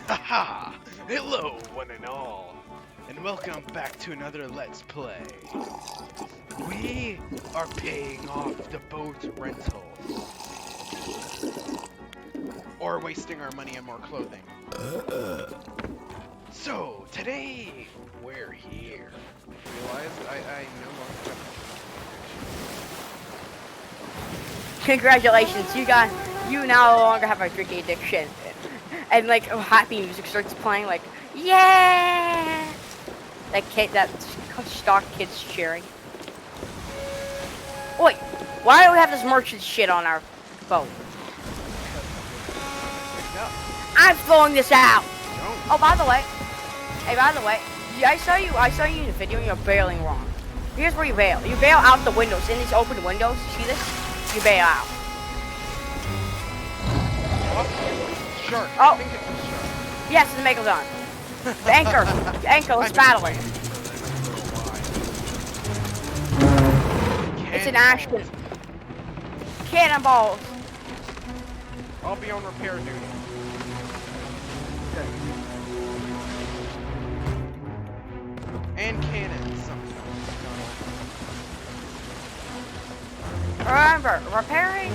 Haha! Hello, one and all, and welcome back to another Let's Play. We are paying off the boat rental, or wasting our money on more clothing. So, today, we're here. Realized I no longer have Congratulations, you no longer have a drinking addiction. And like happy music starts playing, like yeah, that stock kids cheering. Wait, why do we have this merchant shit on our boat? I'm throwing this out. Oh, by the way, yeah, I saw you in the video, and you're bailing wrong. Here's where you bail. You bail out the windows. In these open windows, you see this? You bail out. Shark. Oh. I think it's a shark. Yes, it's a megalodon. The anchor, let's battle it. It's an Ashton. Cannonballs. I'll be on repair duty. And cannons sometimes. Remember, repairing.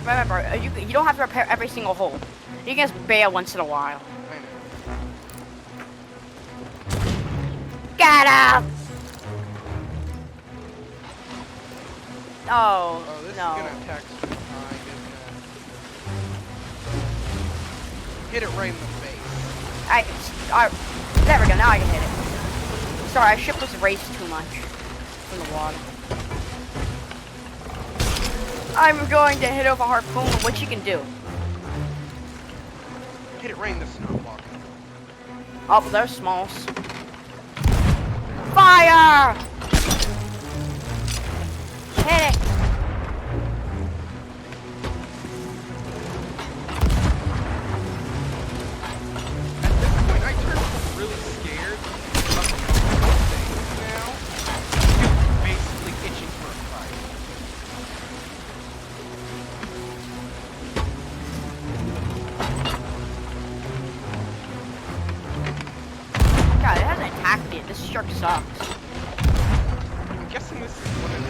Remember, you don't have to repair every single hole. You can just bail once in a while. I know. Get up! Oh, This is no. gonna attack some behind, isn't it? Hit it right in the face. There we go, now I can hit it. Sorry, our ship was raised too much from the water. I'm going to hit over harpoon, what you can do. Hit it right in the snow block. Oh, but they're smalls. Fire! Hit it! At this point, I turn really scared about the things now. You're basically itching for a fight. God, it hasn't attacked me. This shark sucks. I'm guessing this is one of the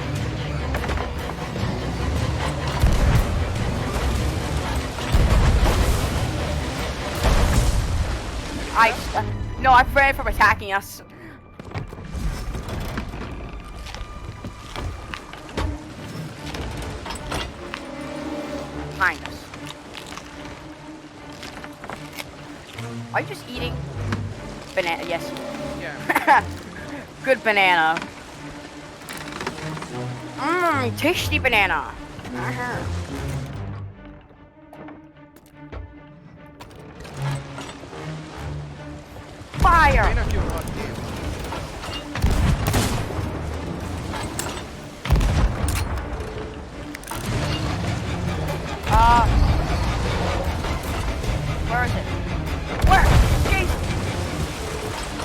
No, I prevented it from attacking us. Behind us. Are you just eating banana? Yes. Yeah. Good banana. Mmm, tasty banana. Fire! May not do a lot of damage. Where is it? Where? Jeez.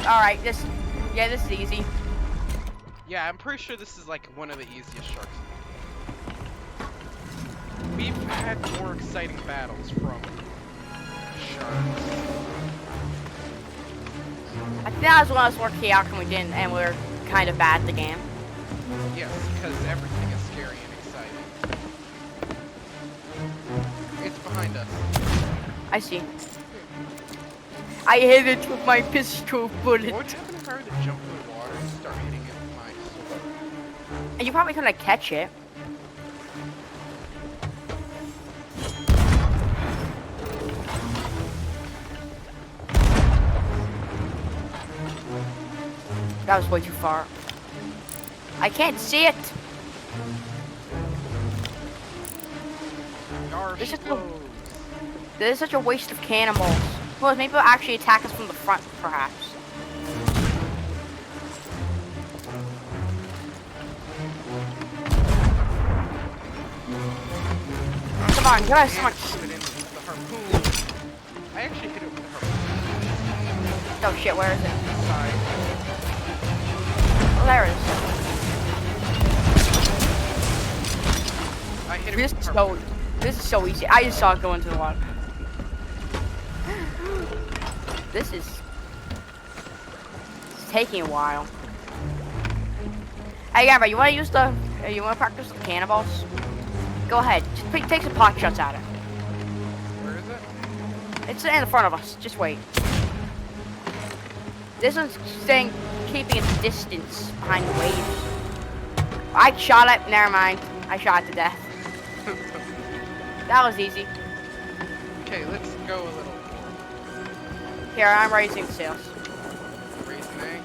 Alright, this is easy. Yeah, I'm pretty sure this is like one of the easiest sharks. We've had more exciting battles from sharks. I think that was one of those more chaotic and we didn't, and we were kind of bad at the game. Yes, because everything is scary and exciting. It's behind us. I see. I hit it with my pistol bullet. What would happen if I were to jump in the water and start hitting it with my sword? And you probably couldn't catch it. That was way too far. I can't see it. This is such a waste of cannonballs. Well, maybe they'll actually attack us from the front, perhaps. Come on, get us someone. I actually hit it with a harpoon. Oh shit, where is it? Side. Oh, there it is. I hit it This with is a so, harpoon. this is so easy. I just saw it go into the water. This is it's taking a while. Hey, Gabba, you wanna use the? You wanna practice the cannonballs? Go ahead. Just take some pot shots at it. Where is it? It's in front of us. Just wait. This one's staying, keeping its distance behind the waves. I shot it. Never mind. I shot it to death. That was easy. Okay, let's go a little more. Here, I'm raising the sails. Raising egg.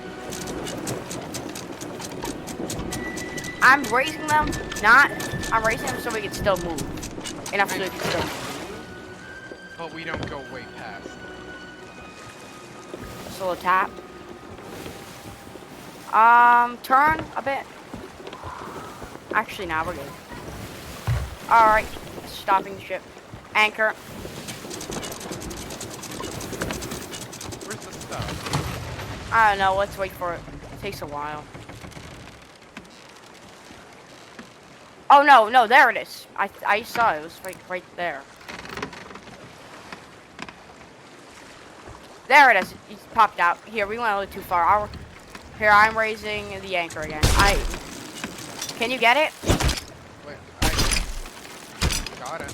I'm raising them, I'm raising them so we can still move. Enough so we can still move. But we don't go way past. Just a little tap. Turn a bit. Actually, now we're good. Alright, stopping the ship. Anchor. Where's the stuff? I don't know, let's wait for it. It takes a while. Oh no, there it is. I saw it. It was right there. There it is. It's popped out. Here, we went a little too far. Here, I'm raising the anchor again. Can you get it? Wait, I got it.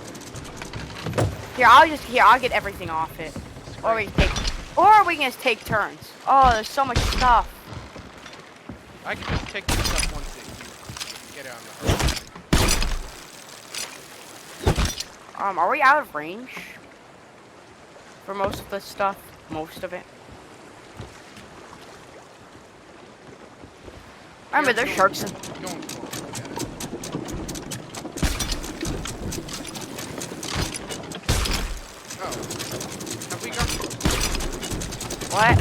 Here, I'll get everything off it. Or we can just take turns. Oh, there's so much stuff. I can just take this stuff once you get it on the hook. Are we out of range? For most of this stuff? Most of it. Remember, there's sharks in... Going for it. Oh. Have we got... What?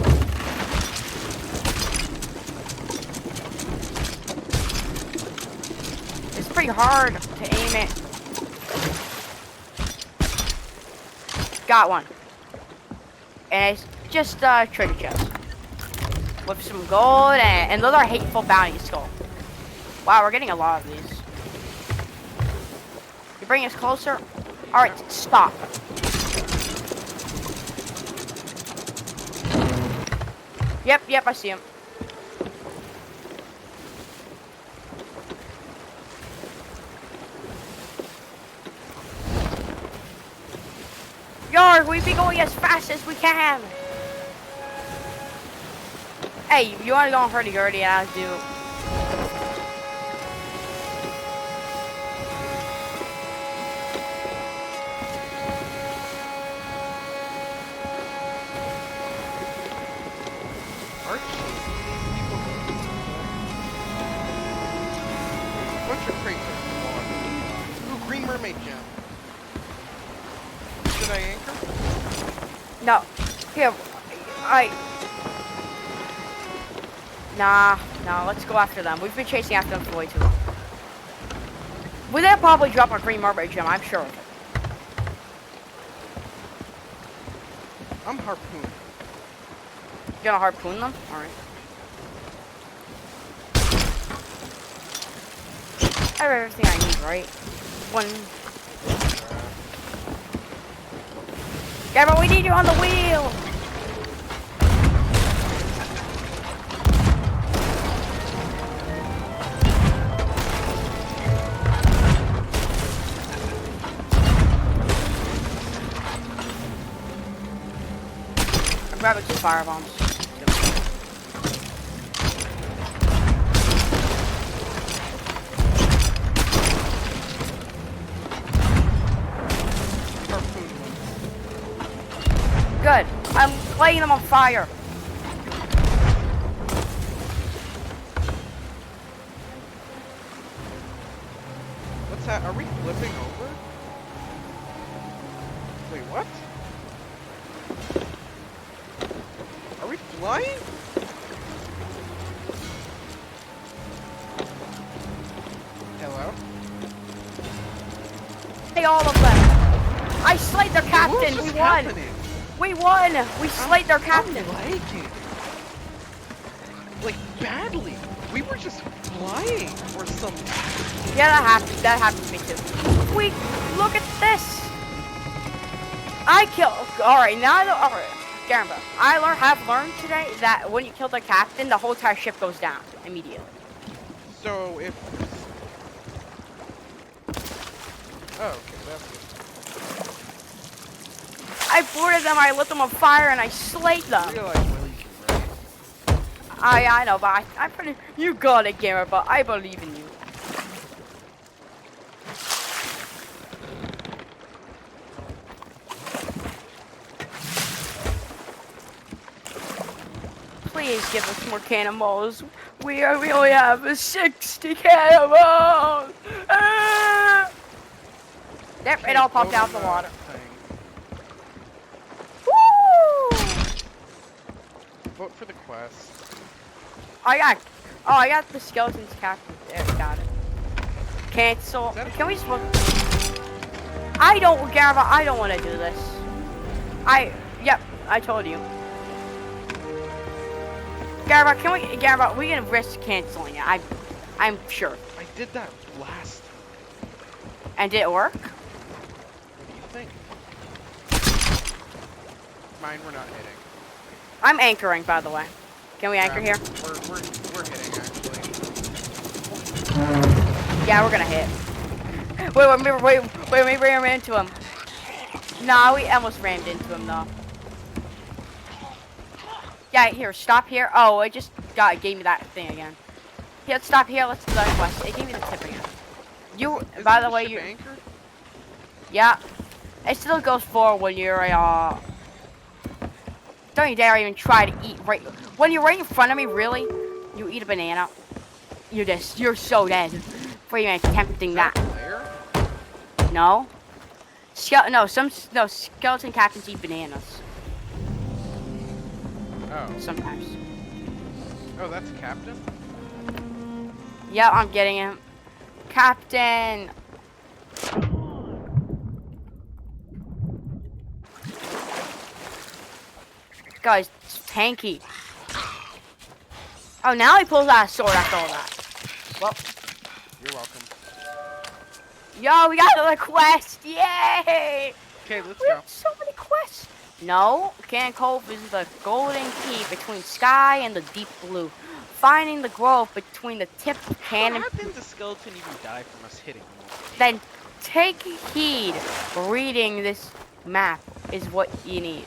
It's pretty hard to aim it. Got one. And it's just a treasure chest. With some gold and another hateful bounty skull. Wow, we're getting a lot of these. You bring us closer? Alright, stop. Yep, I see him. Yarg, we be going as fast as we can. Hey, you wanna go in hurdy-gurdy and I'll do. Bunch of crates over the water. Ooh, green mermaid gem. Should I anchor? No. Here, Nah, let's go after them. We've been chasing after them for way too long. They'll probably drop our green mermaid gem, I'm sure of it. I'm harpoon. You gonna harpoon them? Alright. I have everything I need, right? One. Yeah, but we need you on the wheel! I'm grabbing some fire bombs. Good. I'm lighting them on fire. What's that? Are we flipping over? Wait, what? Are we flying? Hello? Hey, all of them. I slayed their captain. What was We just won. happening? We won. We slayed their captain. I'm lagging. Like, badly. We were just flying or something. Yeah, that happened to me too. Look at this. I killed. All right, now. All right, Garamba, have learned today that when you kill the captain, the whole entire ship goes down immediately. So if... Oh, okay, that's good. I boarded them, I lit them on fire, and I slayed them. I realize Willie can write. I know, but I'm pretty... You got it, Garamba. I believe in you. Please give us more cannonballs. We only have 60 cannonballs. Ah! There, it all popped out the water. Woo! Vote for the quest. I got the skeletons captain. There, got it. Cancel. Can we just look? Garamba, I don't want to do this. Yep, I told you. Garamba, we can risk canceling it. I'm sure. I did that last time. And did it work? What do you think? Mine, we're not hitting. I'm anchoring, by the way. Can we anchor here? We're hitting, actually. Yeah, we're gonna hit. Wait, we ran into him. Nah, we almost rammed into him, though. Yeah, here, stop here. Oh, it just gave me that thing again. Here, let's stop here. Let's do the quest. It gave me the tip again. By the way, anchored? Yeah. It still goes forward when you're don't you dare even try to eat when you're right in front of me. Really, you eat a banana. You're so dead for even attempting that. No. Skeleton captains eat bananas. Oh. Sometimes. Oh, that's a captain? Yeah, I'm getting him. Captain. Guys, it's tanky. Oh, now he pulls out a sword after all that. Well. You're welcome. Yo, we got another quest. Yay! Okay, let's We go. have so many quests. No, Cannon Cove is the golden key between sky and the deep blue. Finding the grove between the tip of Cannon. How did the skeleton even die from us hitting him? Then take heed. Reading this map is what you need.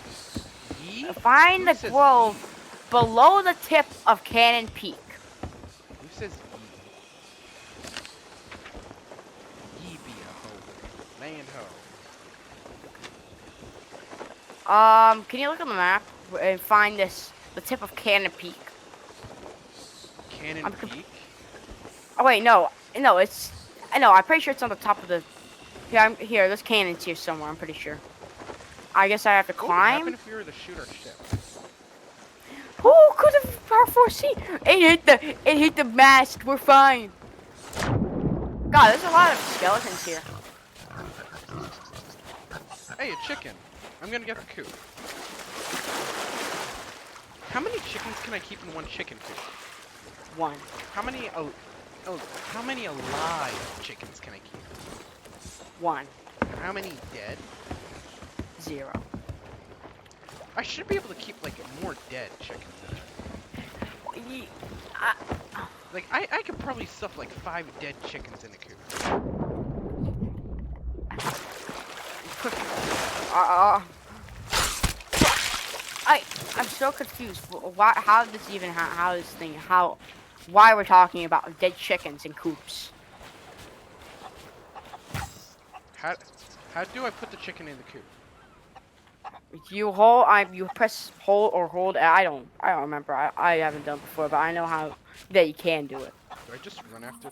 Find the grove below the tip of Cannon Peak. Who says ye? Ye be a hoe. Man ho. Can you look on the map and find the tip of Cannon Peak? Cannon Peak? Oh wait, no, I'm pretty sure it's on the top of the. Here, there's cannons here somewhere. I'm pretty sure. I guess I have to climb. What would happen if we were to shoot our ship? Who could have R4C? It hit the mast. We're fine. God, there's a lot of skeletons here. Hey, a chicken. I'm gonna get the coop. How many chickens can I keep in one chicken coop? One. How many alive chickens can I keep? One. How many dead? 0. I should be able to keep, like, more dead chickens in it. Like, I could probably stuff, like, 5 dead chickens in a coop. I'm so confused. How this even, why we're talking about dead chickens in coops. How do I put the chicken in the coop? You press hold or hold. I don't remember. I haven't done it before, but I know how that you can do it. Do I just run after?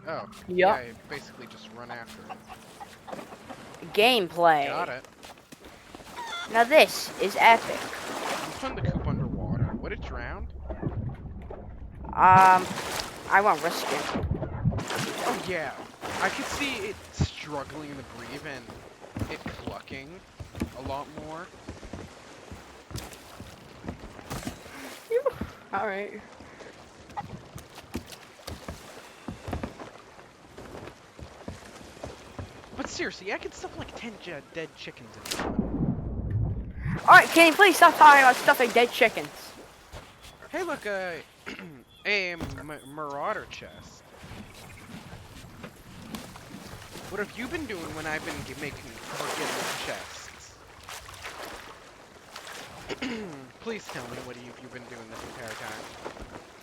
Oh. Yep. Yeah, I basically just run after it. Gameplay. Got it. Now this is epic. I'm putting the coop underwater. Would it drown? I won't risk it. Oh yeah. I could see it struggling to breathe and it clucking a lot more. Alright. But seriously, I could stuff like 10 dead chickens in it. Alright, can you please stop talking about stuffing dead chickens? Hey, look, a marauder chest. What have you been doing when I've been making forgettable chests? Please tell me what you've been doing this entire time.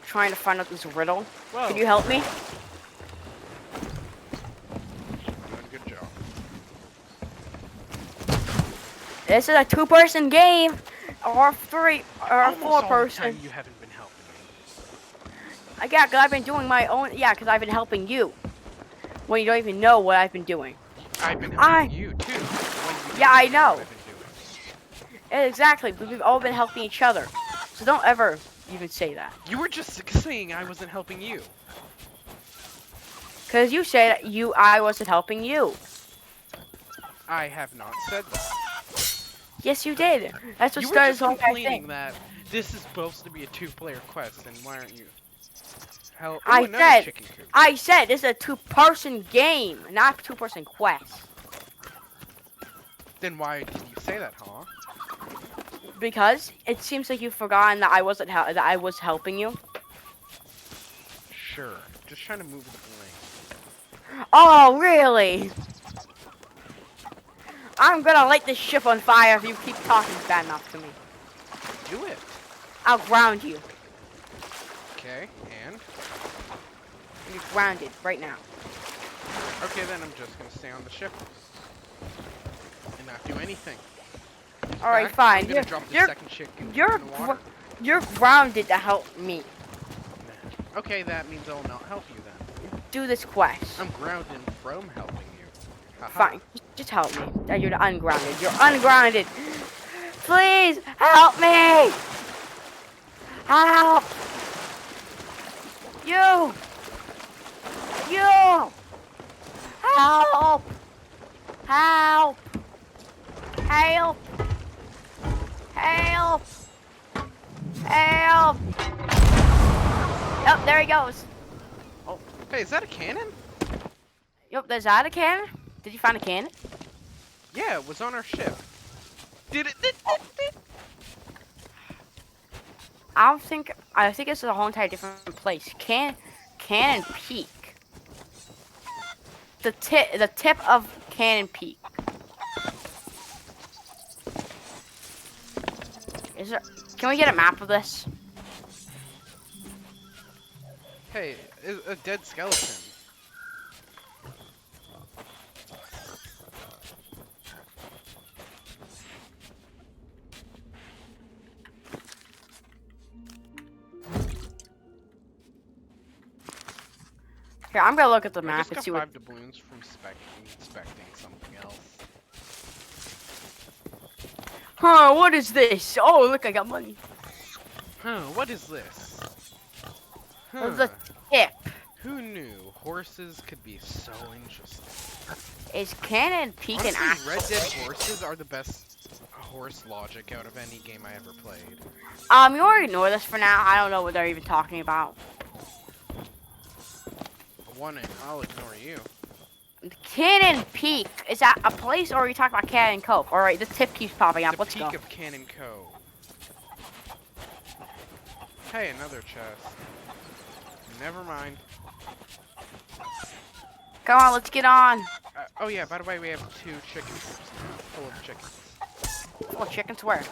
Trying to find out this riddle. Whoa. Can you help me? Doing a good job. This is a 2-person game, or 3, or Almost 4-person. all the time you haven't been helping me. Yeah, because I've been doing my own. Yeah, because I've been helping you. When you don't even know what I've been doing. I've been helping you too. Yeah, I know. What I've been doing. Exactly, but we've all been helping each other. So don't ever even say that. You were just saying I wasn't helping you. Because you said I wasn't helping you. I have not said that. Yes, you did. That's what You were started just this whole complaining thing. that this is supposed to be a 2-player quest, and why aren't you? Hell, I said this is a 2-person game, not a 2-person quest. Then why did you say that, huh? Because it seems like you've forgotten that I was helping you. Sure. Just trying to move the blame. Oh, really? I'm gonna light this ship on fire if you keep talking bad enough to me. Do it. I'll ground you. Okay, and? You're grounded right now. Okay, then I'm just gonna stay on the ship. And not do anything. Alright, fine. I'm gonna drop the second chicken in the water. You're grounded to help me. Nah. Okay, that means I'll not help you then. Do this quest. I'm grounded from helping you. Haha. Fine. Just help me. You're ungrounded. You're ungrounded. Please help me. Help. You. Help. Help. Help. Help. Help. Yep, there he goes. Oh, hey, is that a cannon? Yep, there's that a cannon? Did you find a cannon? Yeah, it was on our ship. Did it? I think this is a whole entire different place. Cannon Peak. The tip of Cannon Peak. Is there? Can we get a map of this? Hey, a dead skeleton. Here, I'm gonna look at the I map just and got see 5 doubloons from inspecting something else. Huh, what is this? Oh, look, I got money. Huh, what is this? Huh. The tip. Who knew horses could be so interesting? Is Cannon Peak an Honestly, actual... Red Dead horses are the best horse logic out of any game I ever played. You want to ignore this for now? I don't know what they're even talking about. I'll ignore you. Cannon Peak. Is that a place, or are you talking about Cannon Cove? Alright, the tip keeps popping up. The Let's peak go. of Cannon Cove. Hey, another chest. Never mind. Come on, let's get on. Oh yeah, by the way, we have 2 chicken coops now, full of chickens. Oh, chickens where?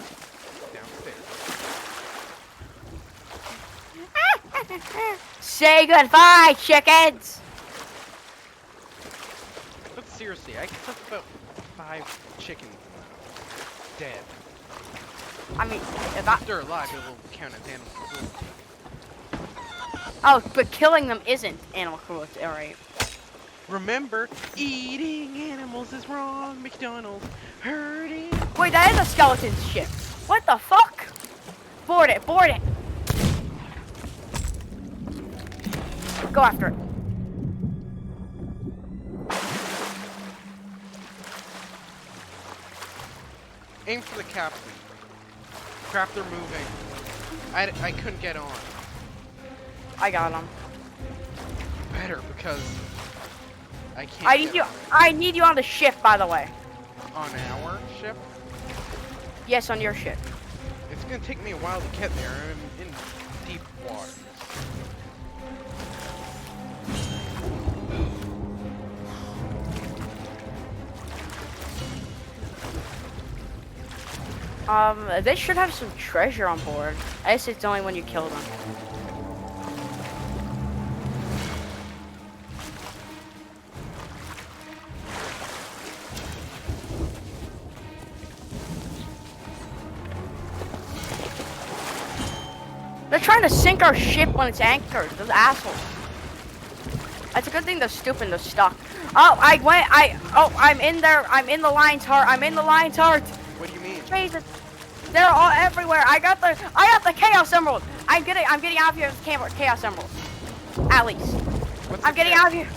Downstairs. Say goodbye, chickens. But seriously, I cooked about 5 chickens dead. I mean, If they're alive, it will count as animal cruelty. Oh, but killing them isn't animal cruelty. Alright. Remember, eating animals is wrong. McDonald's hurting. Wait, that is a skeleton ship. What the fuck? Board it, board it. Go after it. Aim for the captain. Crap, they're moving. I couldn't get on. I got him. Better, because I can't. I need you on the ship, by the way. On our ship? Yes, on your ship. It's gonna take me a while to get there. I'm in deep water. They should have some treasure on board. I guess it's only when you kill them. They're trying to sink our ship when it's anchored. Those assholes. It's a good thing they're stupid. They're stuck. Oh, I'm in there. I'm in the lion's heart. I'm in the lion's heart. What do you mean? Jesus. They're all everywhere. I got the chaos emerald. I'm getting out of here with the chaos emerald. At least. I'm getting out of here.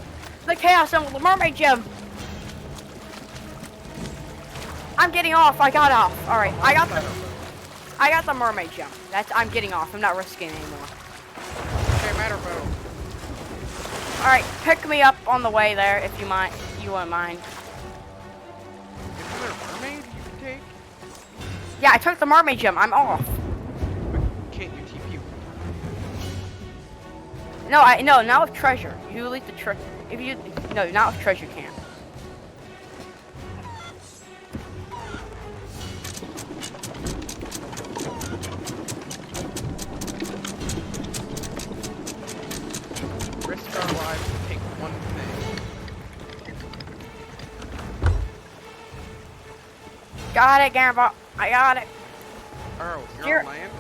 The chaos emerald, the mermaid gem. I'm getting off. I got off. All right. I got the mermaid gem. I'm getting off. I'm not risking it anymore. Okay, matter bro. All right, pick me up on the way there if you mind. You wouldn't mind. Isn't there a mermaid you can take? Yeah, I took the mermaid gem. I'm off. But can't you TP? No, not with treasure. You leave the not with treasure you can't. Risk our lives to take one thing. Got it, Garbo. I got it. Oh, you're Here. on land?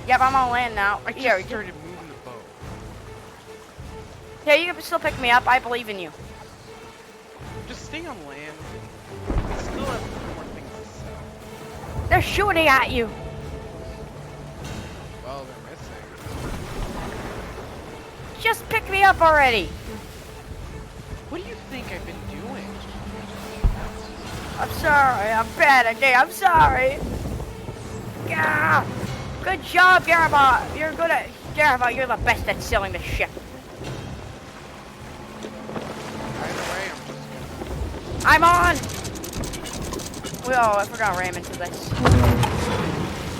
Yep, I'm on land now. I just Here, started moving the boat. yeah, you can still pick me up. I believe in you. Just stay on land. We still have more things to sell. They're shooting at you. Well, they're missing. Just pick me up already. What do you think I've been doing? I'm sorry. I'm bad at it. I'm sorry. Yeah. Good job, Garbo. You're good at Garbo. You're the best at selling the ship. Either way, I'm on. Oh, I forgot to ram into this.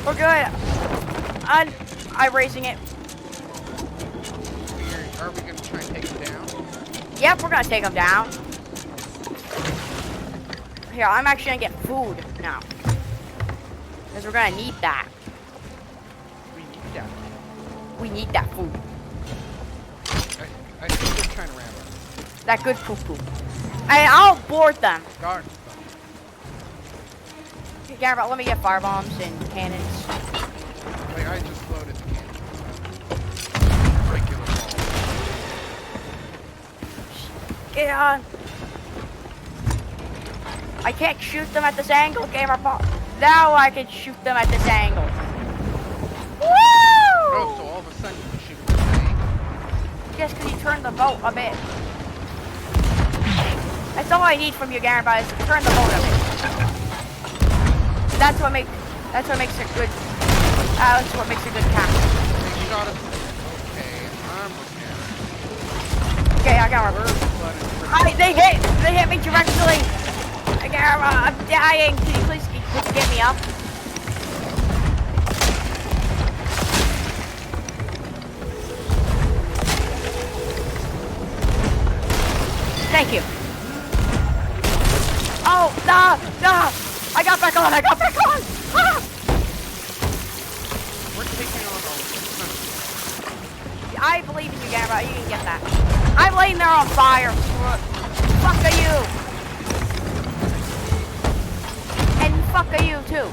We're good. I'm raising it. Are we gonna try and take him down? Yep, we're gonna take them down. Here, I'm actually gonna get food now. Because we're gonna need that. We need that. We need that food. I think they're trying to ram us. That good poo-poo. And I'll board them. Guard. Hey, Garrett, let me get firebombs and cannons. Wait, I just loaded the cannon. Regular ball. Get on. I can't shoot them at this angle, Gamer Pop. Now I can shoot them at this angle. Woo! Oh, so all of a sudden you can shoot the thing. Just because you turned the boat a bit. That's all I need from you, Garen, is to turn the boat a bit. That's what makes it good. That's what makes a good captain. They shot us. Okay, I'm repairing. Okay, I got her. They hit me directly. Garen, I'm dying. Can you please get me up? Thank you. Oh, no! I got back on! Ah! We're taking on I believe in you, Gabba. You can get that. I'm laying there on fire. Fuck are you? And fuck are you, too.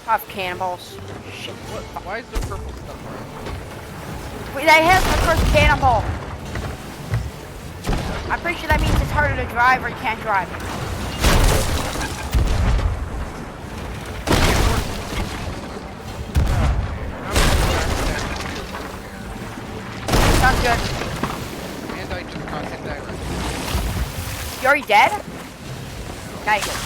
I have cannonballs. Shit. Why is there purple stuff around? Wait, that hits the first cannonball. I'm pretty sure that means it's harder to drive or you can't drive. Sounds good. And I just got hit direct. You already dead? Okay, good.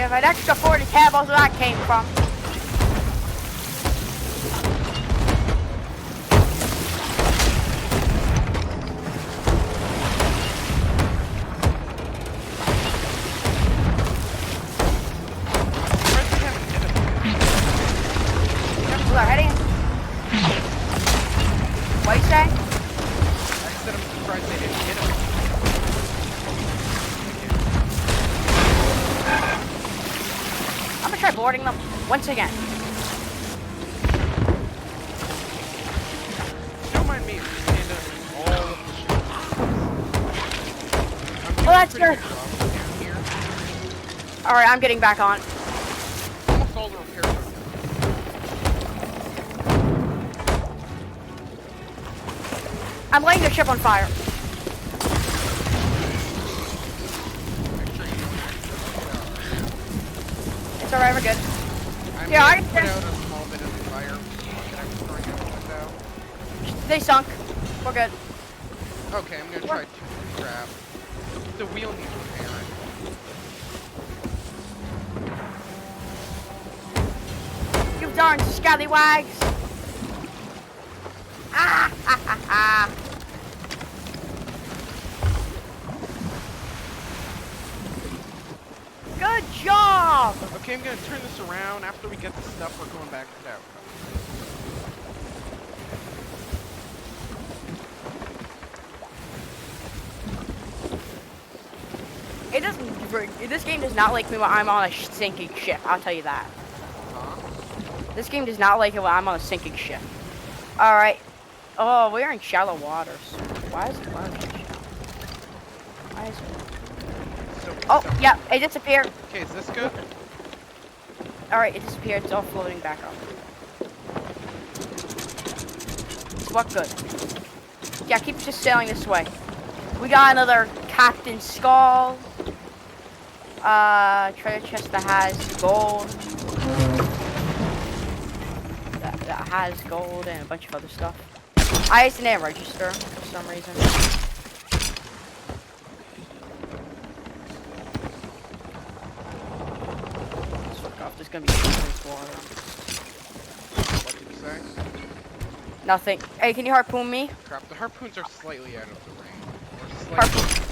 have an extra 40 tables where that came from. We're heading. What you say? I said I'm surprised they didn't hit him. I'm gonna try boarding them once again. Don't mind me, Panda. All of the ships. Well, that's good. Alright, I'm getting back on. Almost all the repairs are done. I'm lighting the ship on fire. It's alright, we're good. I'm Yeah, gonna put out a small bit of fire that I'm throwing out the window. They sunk. We're good. Okay, I'm gonna try to grab. The wheel needs repairing. You darn scallywags. Ah, ha, ha, ha. Good job. Okay, I'm gonna turn this around. After we get the stuff, we're going back to the outpost. It doesn't. This game does not like me when I'm on a sinking ship. I'll tell you that. Huh? This game does not like it when I'm on a sinking ship. All right. Oh, we're in shallow waters. Why is it so shallow? Why is it? Oh, yeah, it disappeared. Okay, is this good? All right, it disappeared. It's all floating back up. What good? Yeah, keep just sailing this way. We got another Captain Skull. Treasure chest that has gold. That has gold and a bunch of other stuff. I didn't register for some reason. Let's look off. There's gonna be too much water. What did you say? Nothing. Hey, can you harpoon me? Crap, the harpoons are slightly out of the range. Or Harpoon. slightly...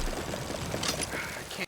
I can't...